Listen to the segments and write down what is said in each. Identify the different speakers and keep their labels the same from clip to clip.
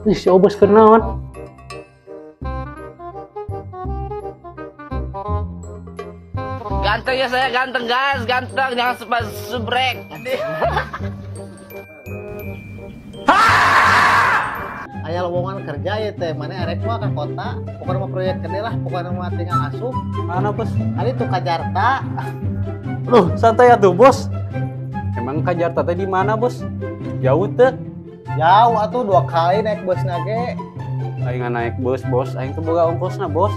Speaker 1: Ih, si Obos kenaon?
Speaker 2: Ganteng ya saya, ganteng guys, ganteng, jangan subrek.
Speaker 3: Aya lowongan kerja ya teh, mana arek mah ka kota, pokoknya mah proyek gede lah, pokoknya mah tinggal asup.
Speaker 1: Mana bos?
Speaker 3: Ari tuh ka Jakarta.
Speaker 1: Loh, santai atuh bos. Emang ka Jakarta teh di mana bos? Jauh teh?
Speaker 3: Jauh atuh 2 kali naik bus nage.
Speaker 1: Aing naik bus bos, aing teh boga ongkosna bos.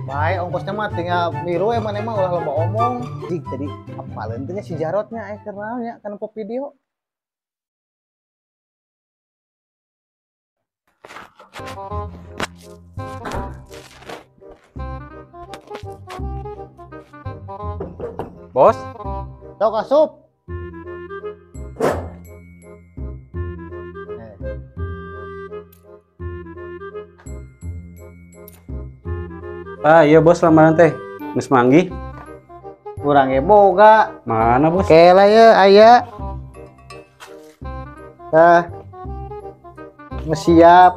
Speaker 3: Bae ongkosnya mah tinggal miru emang ulah loba omong. Jig tadi apaleun teh si Jarotnya aya kenalnya kan pop video.
Speaker 1: Bos,
Speaker 3: Sok asup.
Speaker 1: iya bos lamaran teh. Geus manggih.
Speaker 3: Kurang ge boga.
Speaker 1: Mana bos?
Speaker 3: Kela ya aya. Tah. Siap.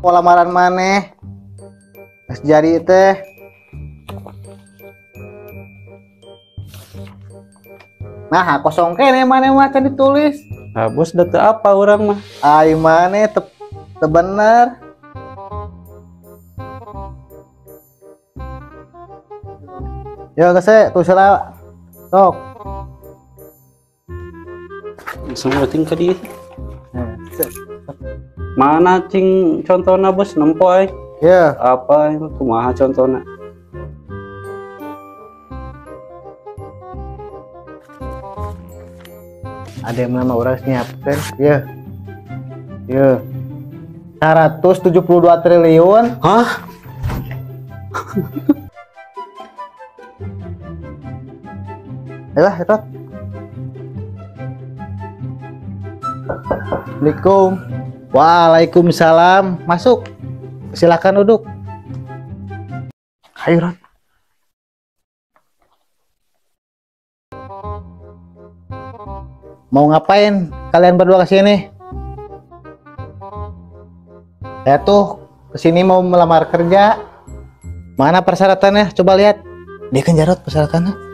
Speaker 3: Pola lamaran maneh. Geus jadi teh. Nah, kosong kene maneh mah can ditulis.
Speaker 1: Nah, bos data apa orang mah?
Speaker 3: Ai maneh teu bener. Yo geus tulis lah. Sok.
Speaker 1: Semua ting ka dieu. Mana cing contohna bos nempoy?
Speaker 3: Ya,
Speaker 1: Apa kumaha contohna?
Speaker 3: ada yang nama orang nyiapkan. Ya. Ya. 172 triliun.
Speaker 1: Hah?
Speaker 3: Ayolah, Rot. Assalamualaikum. Waalaikumsalam. Masuk. Silakan duduk. Ayo, Rot. Mau ngapain kalian berdua kesini? Saya tuh kesini mau melamar kerja. Mana persyaratannya? Coba lihat. Dia kan Jarot persyaratannya.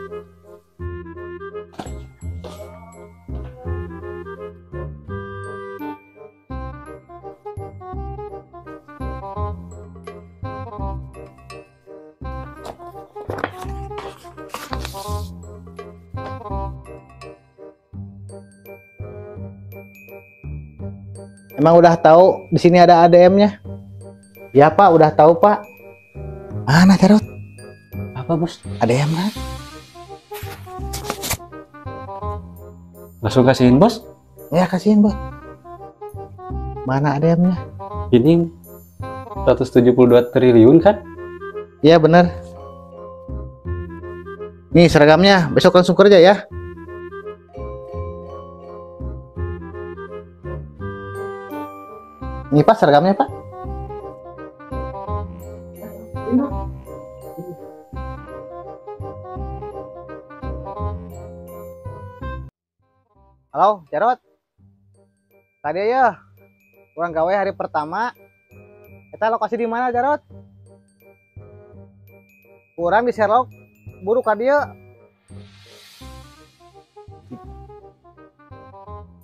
Speaker 3: Emang udah tahu di sini ada ADM-nya? Ya Pak, udah tahu Pak. Mana Jarot?
Speaker 1: Apa bos?
Speaker 3: ADM kan?
Speaker 1: Langsung kasihin bos?
Speaker 3: Ya kasihin Bos. Mana ADM-nya?
Speaker 1: Ini 172 triliun kan?
Speaker 3: Iya bener. Nih seragamnya, besok langsung kerja ya. Ini Pak seragamnya Pak. Halo Jarot. Tadi ya kurang gawe hari pertama. Kita lokasi di mana Jarot? Kurang di Sherlock. Buru ka dieu.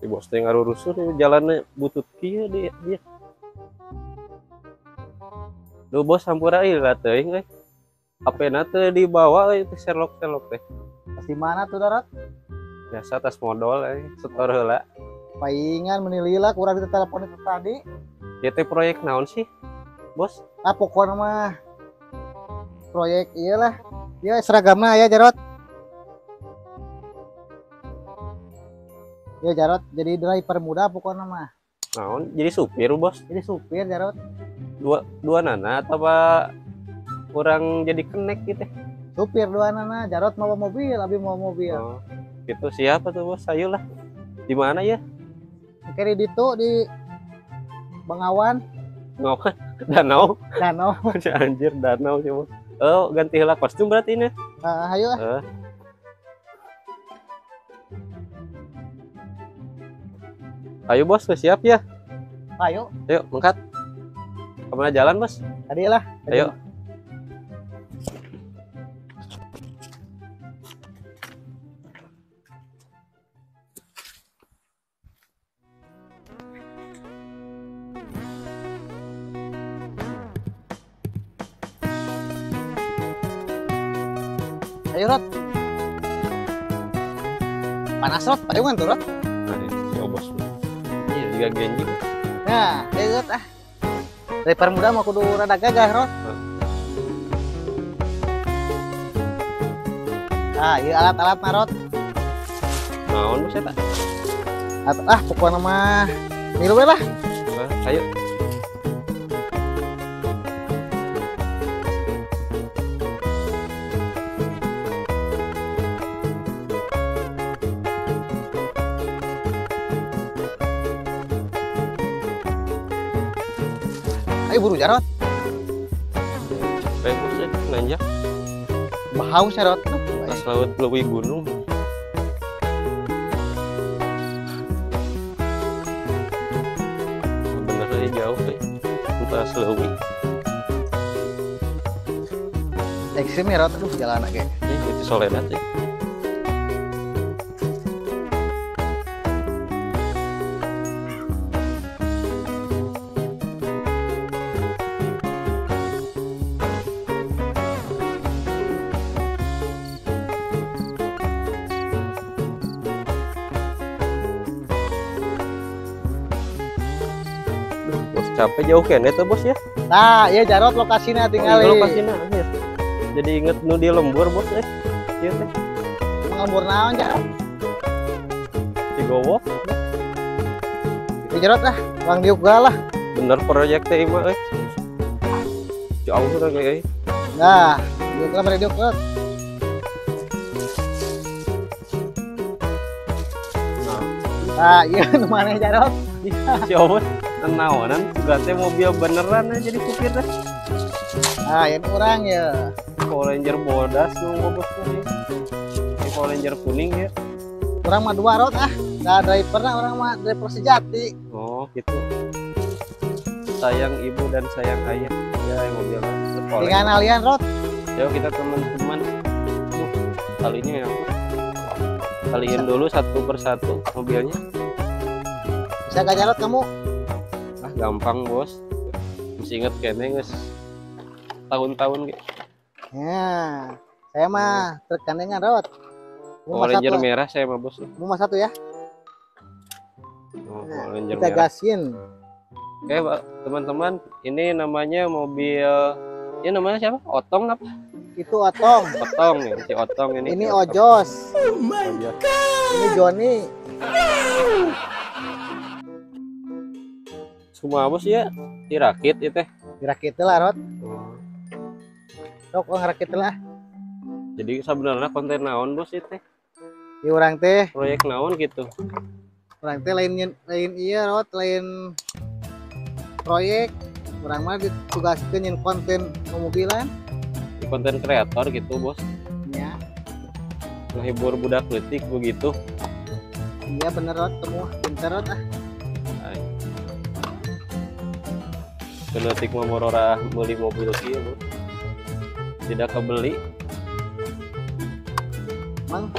Speaker 1: Di bos teh ngarurusun jalannya butut kieu dia. Duh bos sampura ieu lah teuing euy. HP-na teh dibawa euy teh Sherlock teh.
Speaker 3: Pas di mana tuh Jarot?
Speaker 1: Biasa tas modal euy, setor heula.
Speaker 3: Paingan menilila kurang ditelepon itu tadi.
Speaker 1: Ieu teh proyek naon sih? Bos,
Speaker 3: Nah pokoknya mah proyek iyalah. Ya seragamnya ya Jarot. Ya Jarot jadi driver muda pokoknya mah.
Speaker 1: naon? Jadi supir bos?
Speaker 3: Jadi supir Jarot.
Speaker 1: Dua nana atau apa kurang jadi kenek gitu?
Speaker 3: Supir dua nana. Jarot mau mobil, Abi mau mobil.
Speaker 1: Oh, itu siapa tuh bos? Ayolah. Di mana ya?
Speaker 3: Kiri itu di Bengawan,
Speaker 1: Ngawan? Danau?
Speaker 3: Danau.
Speaker 1: Anjir danau sih bos. Oh ganti heula kostum berarti ini?
Speaker 3: Ayo.
Speaker 1: Ayo bos, siap ya.
Speaker 3: Ayo,
Speaker 1: Ayo, mangkat. Kemana jalan bos?
Speaker 3: tadi lah.
Speaker 1: Ayo.
Speaker 3: Ayo Rod. Panas Rod, payungan tuh Rod.
Speaker 1: Nah, ini si bos. Iya, juga genji.
Speaker 3: Nah, ayo Rod ah. Daripada muda mau kudu rada gagah Rod. Nah, iya alat-alat na Rod.
Speaker 1: Naon bos eta?
Speaker 3: Pokoknya mah niru we lah.
Speaker 1: Ayo.
Speaker 3: Ayo buru Jarot.
Speaker 1: Baik bos, nanjak.
Speaker 3: Bahaus ya Rod.
Speaker 1: Pas laut leuwih gunung. Bener aja jauh deh. Pas leuwih.
Speaker 3: Ekstrim ya Rod, aduh jalan kayak.
Speaker 1: Ini itu Soledad ya. Bos capek jauh kene tuh bos ya.
Speaker 3: Nah, iya Jarot lokasinya tinggal.
Speaker 1: Oh, lokasinya akhir. Jadi inget nu di lembur bos Iya teh.
Speaker 3: Lembur naon Jarot?
Speaker 1: Di Gowo.
Speaker 3: Di Jarot ah, Bang Diuk lah.
Speaker 1: Bener proyek teh mah jauh udah kayak.
Speaker 3: Nah, Diuk lah Diuk Rod. Nah, iya mana Jarot?
Speaker 1: Si Obos naonan juga teh mobil beneran aja jadi supir teh.
Speaker 3: Nah, ini orang ya.
Speaker 1: Power Ranger bodas nu bos kuning. Ini Power Ranger kuning ya.
Speaker 3: Orang mah dua Rod ah. Nah, drivernya orang mah driver sejati.
Speaker 1: Oh, gitu. Sayang ibu dan sayang ayah. Ya, yang mobil
Speaker 3: Dengan alian Rod.
Speaker 1: Yuk kita teman-teman. Kali ini aku kaliin dulu satu persatu mobilnya.
Speaker 3: Bisa gak Jarot kamu?
Speaker 1: Ah, gampang bos. Masih inget kene guys. Tahun-tahun gitu.
Speaker 3: Ya, saya mah terkandengan Rod.
Speaker 1: Power Ranger merah saya mah bos.
Speaker 3: Rumah satu ya.
Speaker 1: Oh,
Speaker 3: Nah,
Speaker 1: Power Ranger
Speaker 3: kita
Speaker 1: merah.
Speaker 3: gasin.
Speaker 1: Oke, Pak, teman-teman, ini namanya mobil. Ini namanya siapa? Otong apa?
Speaker 3: Itu Otong.
Speaker 1: Otong nih, si Otong ini.
Speaker 3: Ini
Speaker 1: si Otong.
Speaker 3: Ojos.
Speaker 1: Ojos.
Speaker 3: Ini Joni.
Speaker 1: Semua bos ya, dirakit ya teh.
Speaker 3: Dirakit lah Rod.
Speaker 1: Oh,
Speaker 3: Sok ngerakit lah.
Speaker 1: jadi sebenarnya konten naon bos itu teh?
Speaker 3: Di orang teh,
Speaker 1: Proyek naon gitu.
Speaker 3: lain iya Rod, lain proyek. Orang mah ditugaskeun nyin konten mobilan.
Speaker 1: Di konten kreator gitu bos.
Speaker 3: Ya,
Speaker 1: Menghibur budak letik begitu.
Speaker 3: iya bener Rod, temu pinter Rod ah.
Speaker 1: Letik mah morora beli mobil kieu bos. Tidak kebeli.
Speaker 3: Mang,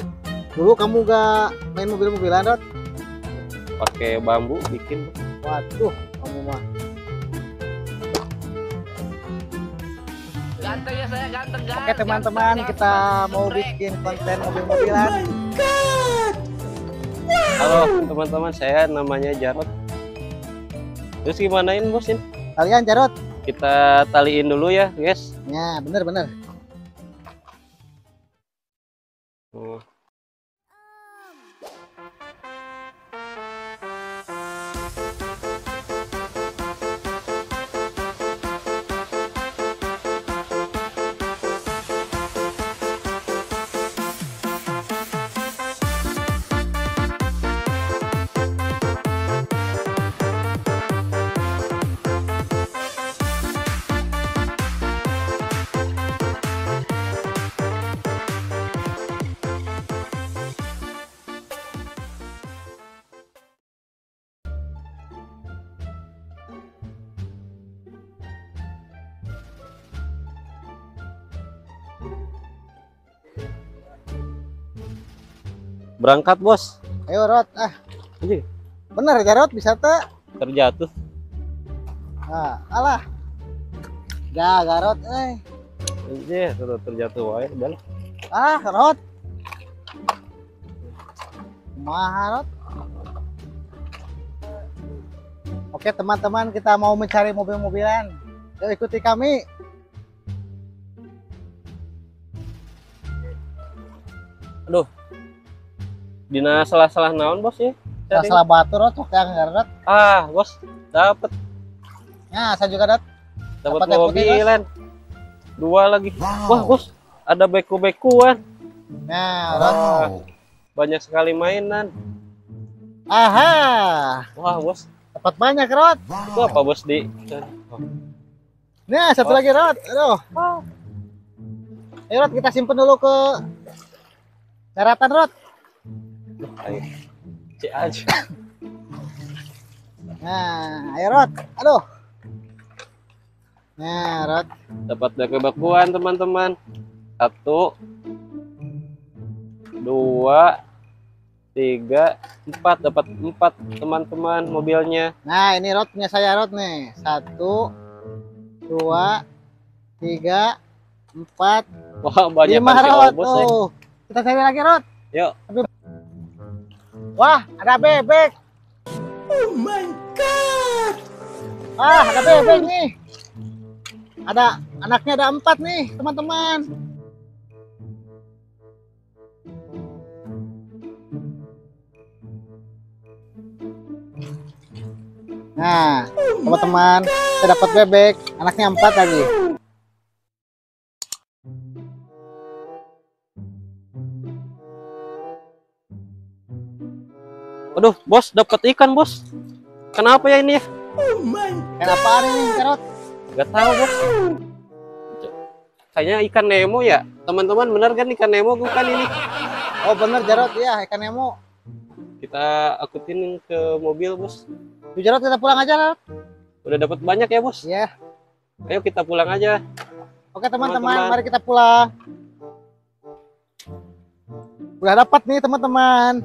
Speaker 3: dulu kamu gak main mobil-mobilan Rod?
Speaker 1: Pakai bambu bikin.
Speaker 3: Waduh, kamu mah.
Speaker 2: Ganteng ya saya, ganteng guys.
Speaker 3: Oke teman-teman, kita mau bikin konten mobil-mobilan.
Speaker 1: Halo teman-teman, saya namanya Jarot. Terus gimanain bos ini?
Speaker 3: Kalian Jarot?
Speaker 1: Kita taliin dulu ya guys.
Speaker 3: Ya, bener-bener.
Speaker 1: Oh. Berangkat bos.
Speaker 3: Ayo Rod,
Speaker 1: Ini
Speaker 3: bener ya Rod, bisa tuh.
Speaker 1: terjatuh.
Speaker 3: Nah, alah. Jaga Rod,
Speaker 1: Iya, terjatuh wae udah.
Speaker 3: Rod. Mahal Rod. Oke teman-teman, kita mau mencari mobil-mobilan. Yuk ikuti kami.
Speaker 1: Aduh. Dina salah-salah naon bos ya?
Speaker 3: Salah batu Rod, oke enggak Rod.
Speaker 1: Bos, dapet
Speaker 3: Nah, saya juga Rod.
Speaker 1: dapat
Speaker 3: Dapat yang putih,
Speaker 1: mobilan. 2 lagi. Wah, bos, ada beku-bekuan.
Speaker 3: Nah, Rod.
Speaker 1: Banyak sekali mainan.
Speaker 3: Aha.
Speaker 1: Wah, bos.
Speaker 3: Dapat banyak Rod.
Speaker 1: Itu apa, bos di?
Speaker 3: Nah, satu lagi Rod. Aduh. Ayo Rod, kita simpen dulu ke daratan Rod.
Speaker 1: Ayo. Cek aja.
Speaker 3: Nah, ayo Rod. Aduh. Nah, Rod.
Speaker 1: Dapat beku-bekuan, teman-teman. 1 2 3 4, dapat 4 teman-teman mobilnya.
Speaker 3: Nah, ini Rod punya saya Rod nih. 1 2 3 4
Speaker 1: Wah, banyak
Speaker 3: 5
Speaker 1: si
Speaker 3: Rod.
Speaker 1: Obos, ya.
Speaker 3: Tuh. Kita cari lagi Rod.
Speaker 1: Yuk.
Speaker 3: Wah, ada bebek. Oh my god. Ada bebek nih. Ada anaknya, ada 4 nih, teman-teman. Nah, teman-teman, saya dapat bebek, anaknya 4 lagi.
Speaker 1: Aduh, bos, dapat ikan, bos. Kenapa ya ini ya?
Speaker 3: Kenapaan ini, Rod?
Speaker 1: Gak tahu, bos. Kayaknya ikan Nemo ya, teman-teman. Bener kan ikan Nemo bukan ini?
Speaker 3: Oh bener Jarot, ya ikan Nemo.
Speaker 1: Kita akutin ke mobil, bos.
Speaker 3: Yuk Jarot, kita pulang aja Rod.
Speaker 1: Udah dapat banyak ya, bos.
Speaker 3: Iya.
Speaker 1: Ayo kita pulang aja.
Speaker 3: Oke teman-teman,
Speaker 1: Teman-teman.
Speaker 3: mari kita pulang. Udah dapat nih teman-teman.